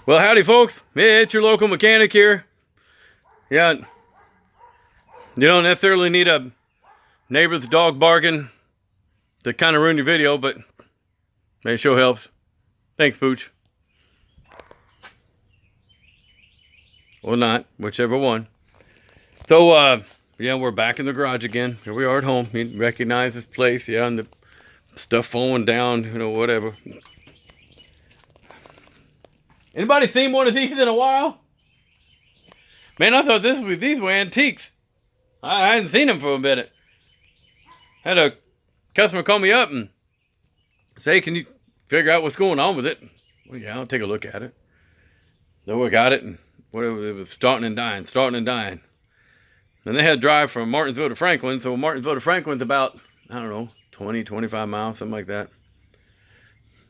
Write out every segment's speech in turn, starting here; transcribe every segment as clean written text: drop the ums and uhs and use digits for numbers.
Well, howdy, folks. Hey, it's your local mechanic here. Yeah, you don't necessarily need a neighbor's dog barking to kind of ruin your video, but it sure helps. Thanks, Pooch. Or not, whichever one. So, yeah, we're back in the garage again. Here we are at home. You recognize this place, yeah, and the stuff falling down, you know, whatever. Anybody seen one of these in a while? Man, I thought these were antiques. I hadn't seen them for a minute. Had a customer call me up and say, can you figure out what's going on with it? Well, yeah, I'll take a look at it. So we got it, and whatever, it was starting and dying. And they had to drive from Martinsville to Franklin. So Martinsville to Franklin's about, I don't know, 20, 25 miles, something like that. A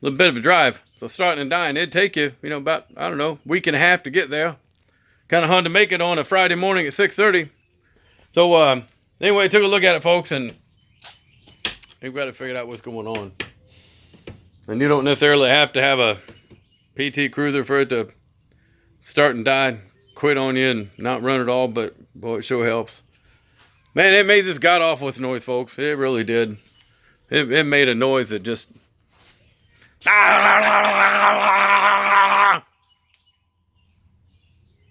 little bit of a drive. So starting and dying, it'd take you, you know, about, I don't know, week and a half to get there. Kind of hard to make it on a Friday morning at 6:30. So anyway, took a look at it, folks, and we've got to figure out what's going on. And you don't necessarily have to have a PT Cruiser for it to start and die, quit on you and not run at all, but boy, it sure helps. Man, it made this god-awful noise, folks. It really did. It made a noise that just...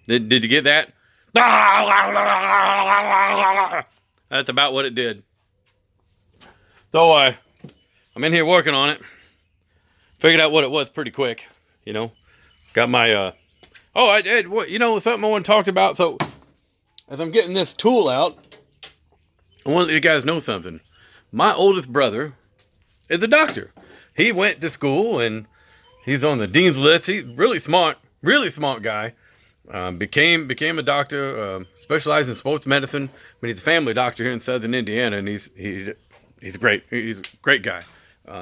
Did you get that? That's about what it did. So I'm in here working on it. Figured out what it was pretty quick, you know. Got my I did what, you know, something I want to talk about. So as I'm getting this tool out, I want to let you guys know something. My oldest brother is a doctor. He went to school and he's on the dean's list. He's really smart guy. Became a doctor, specialized in sports medicine, but he's a family doctor here in Southern Indiana, and he's great. He's a great guy.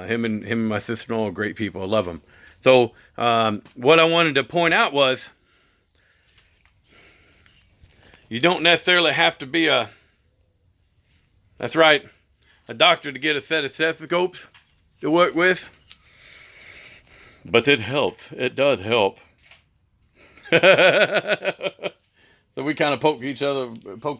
Him and my sister-in-law are great people. I love them. So what I wanted to point out was, you don't necessarily have to be a doctor to get a set of stethoscopes to work with, but it helps. It does help. So we kind of poke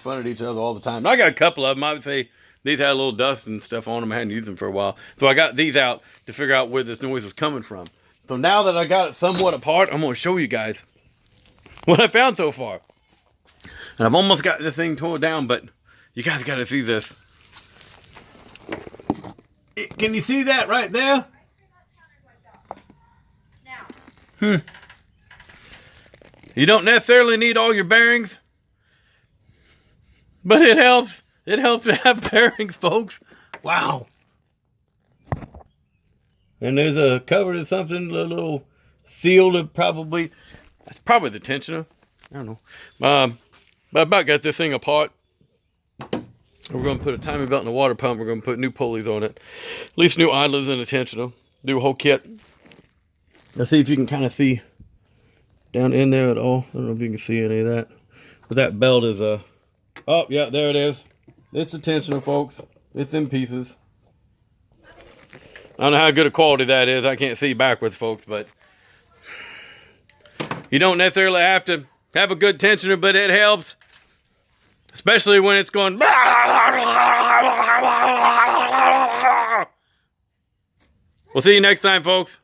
fun at each other all the time. I got a couple of them. I would say these had a little dust and stuff on them. I hadn't used them for a while. So I got these out to figure out where this noise was coming from. So now that I got it somewhat apart, I'm going to show you guys what I found so far. And I've almost got this thing torn down, but you guys got to see this. Can you see that right there? You don't necessarily need all your bearings, but it helps. It helps to have bearings, folks. Wow. And there's a cover to something, a little seal to probably, that's probably the tensioner. I don't know. But I about got this thing apart. We're going to put a timing belt and a water pump. We're going to put new pulleys on it. At least new idlers and a tensioner. Do a whole kit. Let's see if you can kind of see down in there at all. I don't know if you can see any of that. But that belt is oh, yeah, there it is. It's a tensioner, folks. It's in pieces. I don't know how good a quality that is. I can't see backwards, folks, but you don't necessarily have to have a good tensioner, but it helps. Especially when it's going... We'll see you next time, folks.